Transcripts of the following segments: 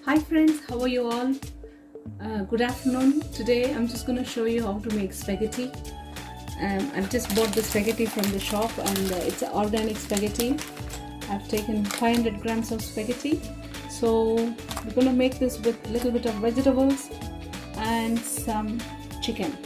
Hi friends, how are you all? Good afternoon. Today I'm just going to show you how to make spaghetti. I've just bought the spaghetti from the shop and it's organic spaghetti. I've taken 500 grams of spaghetti. So we're going to make this with a little bit of vegetables and some chicken.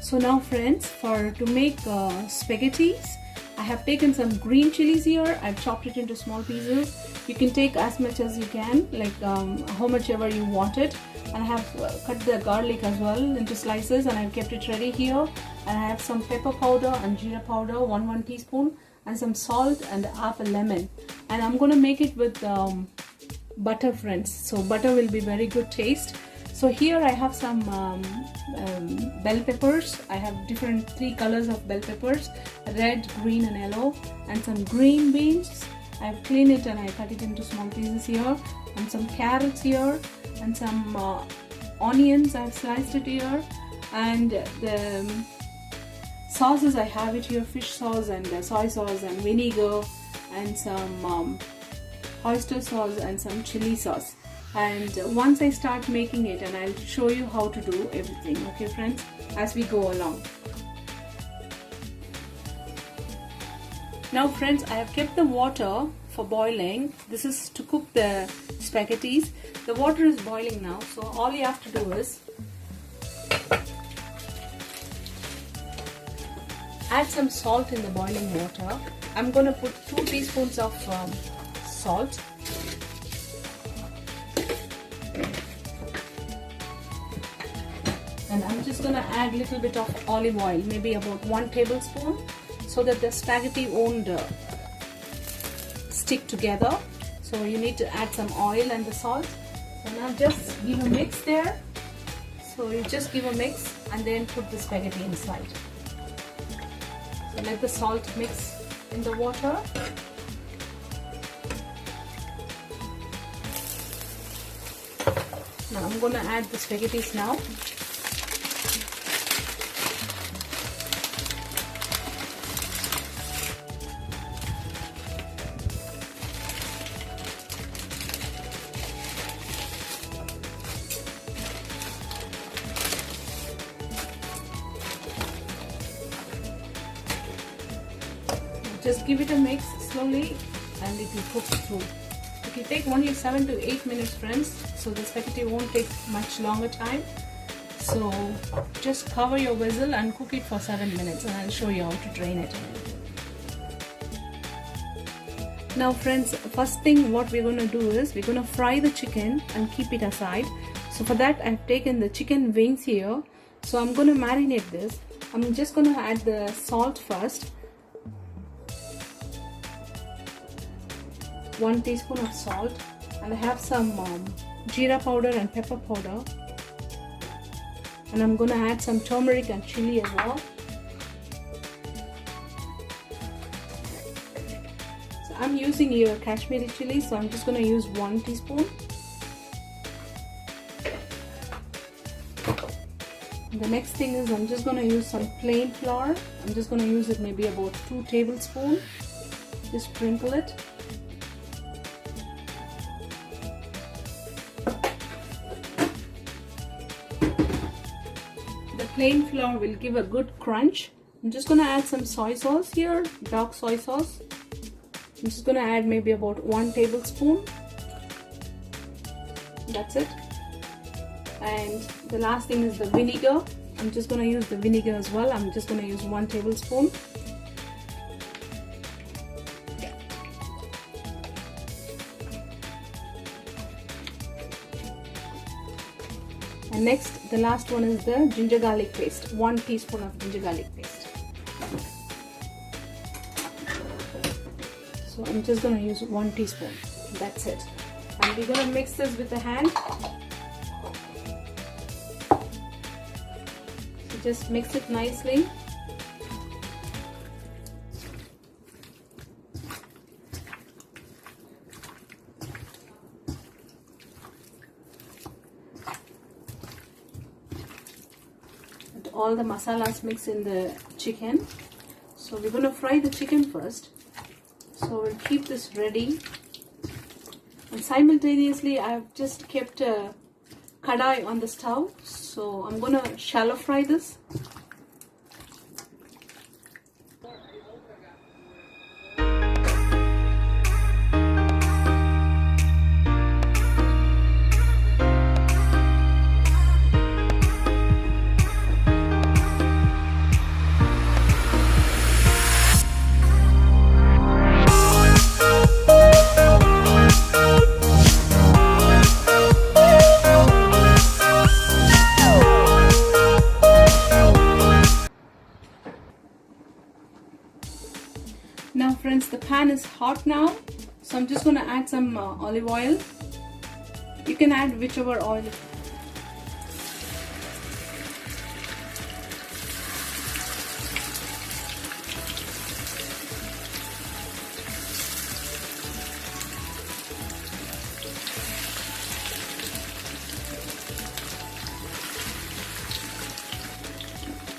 So now friends, to make spaghettis, I have taken some green chilies here. I've chopped it into small pieces. You can take as much as you can, like how much ever you want it. And I have cut the garlic as well into slices and I've kept it ready here. And I have some pepper powder and jeera powder, 1 teaspoon, and some salt and half a lemon. And I'm going to make it with butter, friends. So butter will be very good taste. So here I have some bell peppers. I have 3 colors of bell peppers, red, green and yellow, and some green beans. I've cleaned it and I cut it into small pieces here, and some carrots here, and some onions. I've sliced it here, and the sauces I have it here, fish sauce and soy sauce and vinegar and some oyster sauce and some chili sauce. And once I start making it, and I'll show you how to do everything, okay friends, as we go along. Now friends, I have kept the water for boiling. This is to cook the spaghettis. The water is boiling now, so all you have to do is add some salt in the boiling water. I'm going to put 2 teaspoons of salt. And I'm just going to add a little bit of olive oil, maybe about 1 tablespoon, so that the spaghetti won't stick together. So you need to add some oil and the salt. So now just give a mix there. So you just give a mix and then put the spaghetti inside. So let the salt mix in the water. Now I'm going to add the spaghettis now. Just give it a mix slowly and it will cook through. It will take only 7 to 8 minutes, friends, so the spaghetti won't take much longer time. So just cover your vessel and cook it for 7 minutes, and I'll show you how to drain it. Now friends, first thing what we're going to do is we're going to fry the chicken and keep it aside. So for that I've taken the chicken wings here. So I'm going to marinate this. I'm just going to add the salt first. 1 teaspoon of salt, and I have some jeera powder and pepper powder, and I'm going to add some turmeric and chili as well. So I'm using here Kashmiri chili, so I'm just going to use 1 teaspoon. And the next thing is I'm just going to use some plain flour. I'm just going to use it maybe about 2 tablespoons. Just sprinkle it. Plain flour will give a good crunch. I'm just going to add some soy sauce here, dark soy sauce. I'm just going to add maybe about 1 tablespoon. That's it. And the last thing is the vinegar. I'm just going to use the vinegar as well. I'm just going to use 1 tablespoon. And next, the last one is the ginger garlic paste, 1 teaspoon of ginger garlic paste. So I'm just going to use 1 teaspoon. That's it. And we're going to mix this with the hand. So just mix it nicely. All the masalas mix in the chicken. So we're going to fry the chicken first. So we'll keep this ready. And simultaneously I've just kept a kadai on the stove. So I'm going to shallow fry this. Now friends, the pan is hot now, so I'm just going to add some olive oil. You can add whichever oil.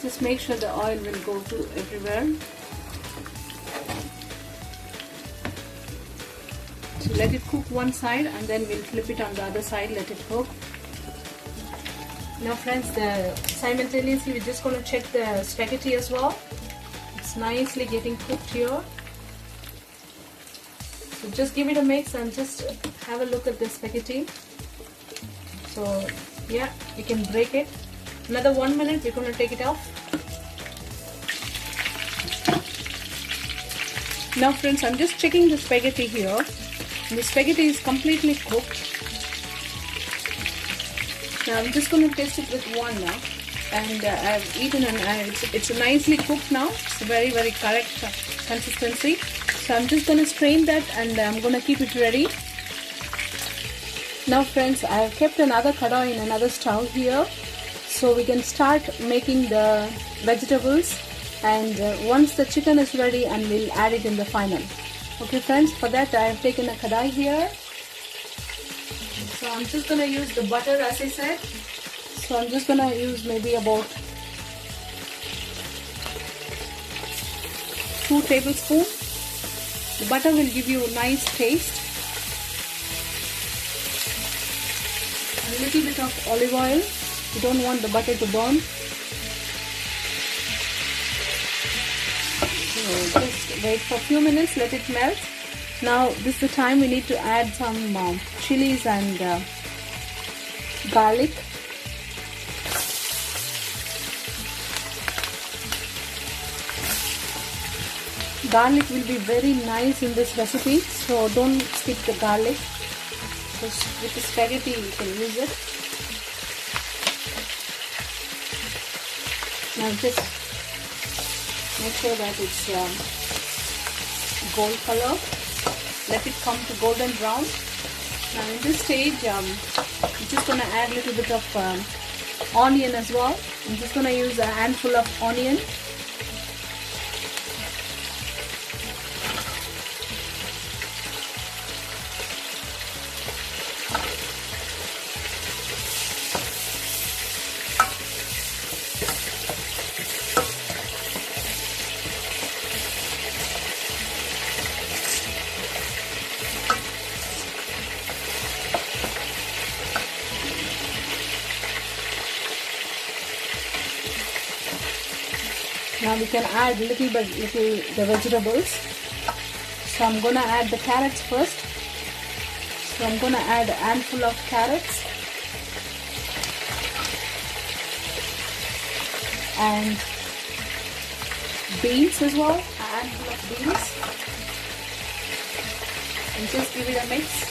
Just make sure the oil will go to everywhere. So let it cook one side and then we'll flip it on the other side, let it cook. Now friends, simultaneously we're just going to check the spaghetti as well. It's nicely getting cooked here. So just give it a mix and just have a look at the spaghetti. So yeah, you can break it. Another 1 minute, we're going to take it off. Now friends, I'm just checking the spaghetti here. The spaghetti is completely cooked. Now I'm just going to test it with one now. And I've eaten and it's nicely cooked now. It's very correct consistency. So I'm just going to strain that and I'm going to keep it ready. Now friends, I have kept another kadai in another stove here. So we can start making the vegetables, and once the chicken is ready, and we'll add it in the final. Okay friends, for that I have taken a kadai here. So I'm just going to use the butter as I said. So I'm just going to use maybe about 2 tablespoons. The butter will give you a nice taste. A little bit of olive oil. You don't want the butter to burn. So just wait for a few minutes, let it melt. Now this is the time we need to add some chilies and garlic. Garlic will be very nice in this recipe, so don't skip the garlic. Just with the spaghetti you can use it. Now just make sure that it's gold color. Let it come to golden brown. Now in this stage, I'm just going to add a little bit of onion as well. I'm just going to use a handful of onion. Now we can add little the vegetables. So I'm going to add the carrots first. So I'm going to add a handful of carrots and beans as well. A handful of beans, and just give it a mix.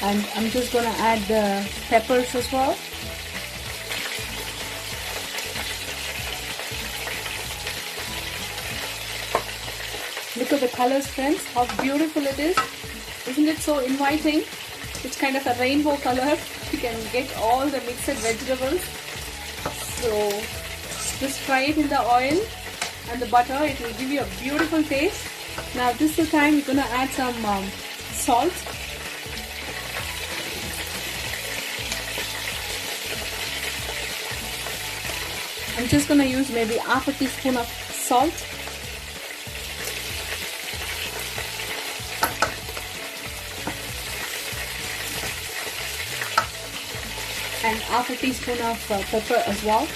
And I'm just going to add the peppers as well. Look at the colors, friends, how beautiful it is. Isn't it so inviting? It's kind of a rainbow color. You can get all the mixed vegetables. So just fry it in the oil and the butter. It will give you a beautiful taste. Now this is the time we're gonna add some salt. I'm just gonna use maybe half a teaspoon of salt. And half a teaspoon of pepper as well.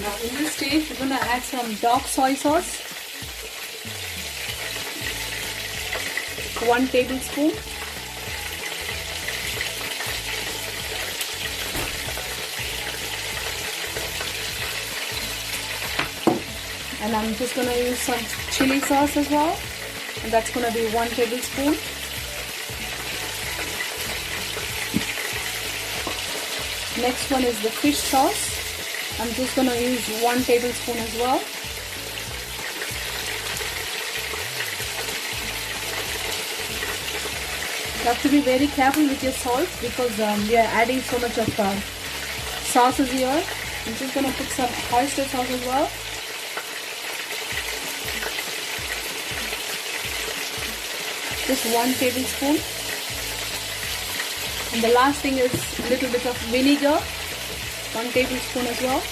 Now in this stage we're gonna add some dark soy sauce. 1 tablespoon. And I'm just gonna use some chili sauce as well, and that's gonna be 1 tablespoon. Next one is the fish sauce. I'm just gonna use 1 tablespoon as well. You have to be very careful with your salt because we are adding so much of sauces here. I'm just gonna put some oyster sauce as well. Just 1 tablespoon. And the last thing is a little bit of vinegar, 1 tablespoon as well.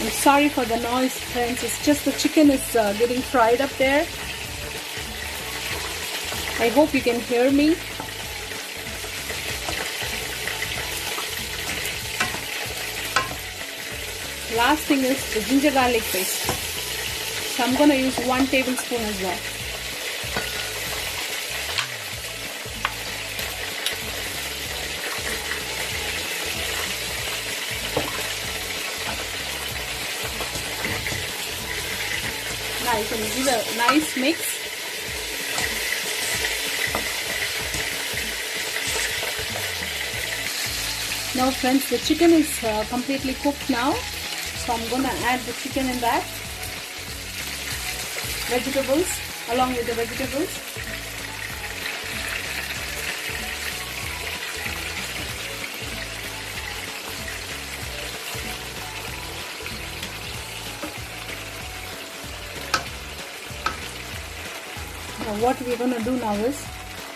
I'm sorry for the noise, friends, it's just the chicken is getting fried up there. I hope you can hear me. Last thing is the ginger garlic paste. So I'm going to use 1 tablespoon as well. Now you can give a nice mix. Now friends, the chicken is completely cooked now, so I'm gonna add the chicken in that, vegetables, along with the vegetables. Now what we're gonna do now is,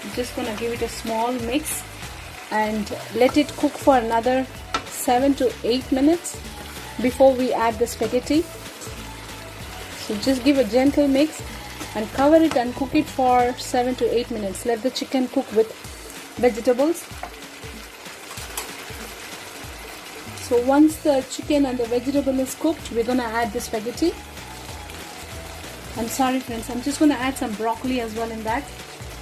I'm just gonna give it a small mix and let it cook for another 7 to 8 minutes before we add the spaghetti. So just give a gentle mix and cover it and cook it for 7 to 8 minutes. Let the chicken cook with vegetables. So once the chicken and the vegetable is cooked, we're gonna add the spaghetti. I'm sorry friends, I'm just gonna add some broccoli as well in that.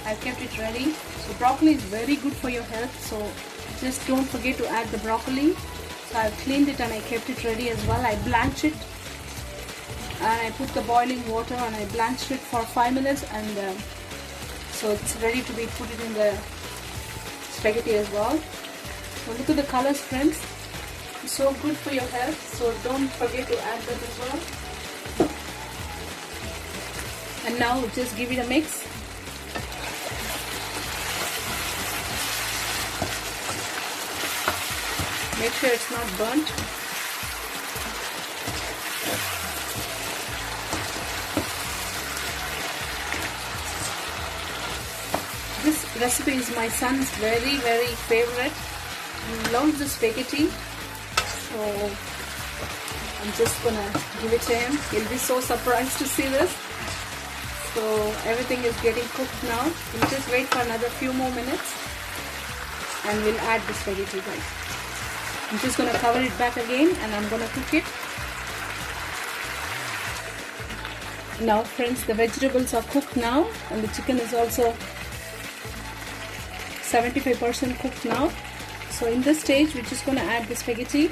I've kept it ready. So broccoli is very good for your health, so just don't forget to add the broccoli. So I've cleaned it and I kept it ready as well. I blanched it and I put the boiling water and I blanched it for 5 minutes, and so it's ready to be put it in the spaghetti as well. So look at the colors friends, it's so good for your health, so don't forget to add that as well. And now just give it a mix. Make sure it's not burnt. This recipe is my son's very favorite. He loves the spaghetti. So I'm just gonna give it to him. He'll be so surprised to see this. So everything is getting cooked now. We'll just wait for another few more minutes and we'll add the spaghetti, guys. I'm just going to cover it back again and I'm going to cook it. Now friends, the vegetables are cooked now and the chicken is also 75% cooked now. So in this stage, we're just going to add the spaghetti.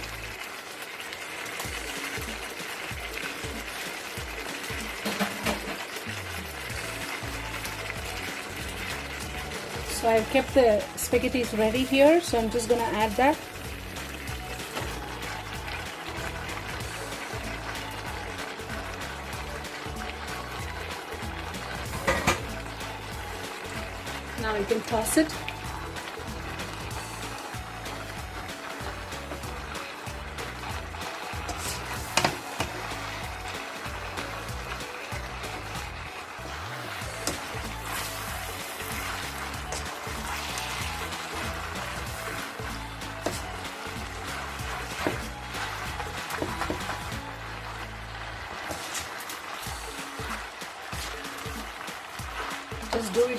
So I've kept the spaghettis ready here, so I'm just going to add that. Now you can toss it.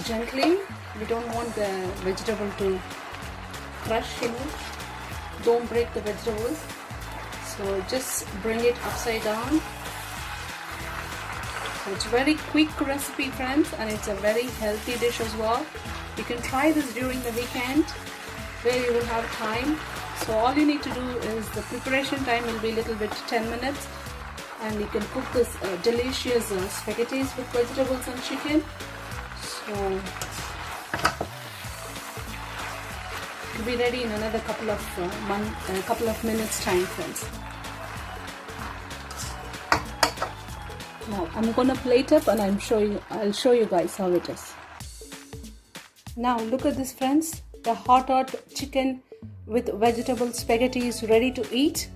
gently. We don't want the vegetable to crush, don't break the vegetables. So just bring it upside down. So it's a very quick recipe, friends, and it's a very healthy dish as well. You can try this during the weekend where you will have time. So all you need to do is, the preparation time will be a little bit 10 minutes, and you can cook this delicious spaghettis with vegetables and chicken. So it will be ready in another couple of minutes time, friends. Now I'm gonna plate up and I'll show you guys how it is. Now look at this, friends. The hot chicken with vegetable spaghetti is ready to eat.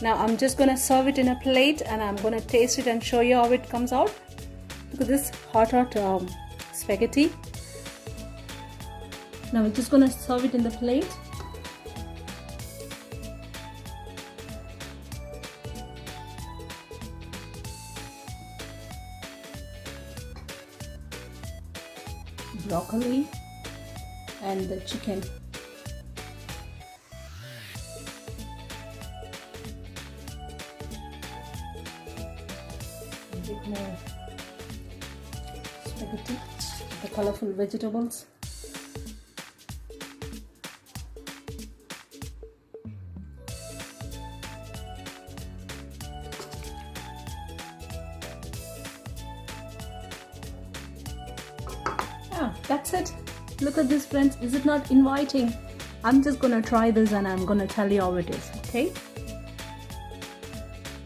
Now I'm just gonna serve it in a plate and I'm gonna taste it and show you how it comes out. Look at this hot spaghetti. Now we're just gonna serve it in the plate. Broccoli and the chicken. A bit more spaghetti, the colorful vegetables. That's it. Look at this, friends. Is it not inviting? I'm just gonna try this and I'm gonna tell you how it is. Okay,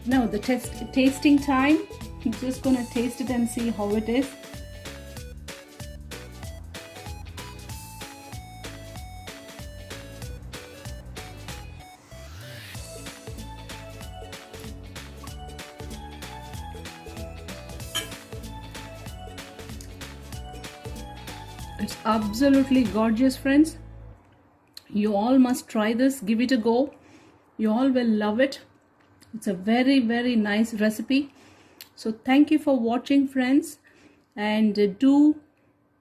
now the tasting time. I'm just gonna taste it and see how it is. It's absolutely gorgeous, friends. You all must try this. Give it a go. You all will love it. It's a very, very nice recipe. So thank you for watching, friends, and do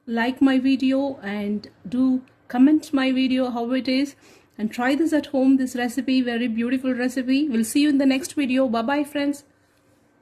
like my video and do comment my video how it is, and try this at home, this recipe, very beautiful recipe. We'll see you in the next video. Bye bye, friends.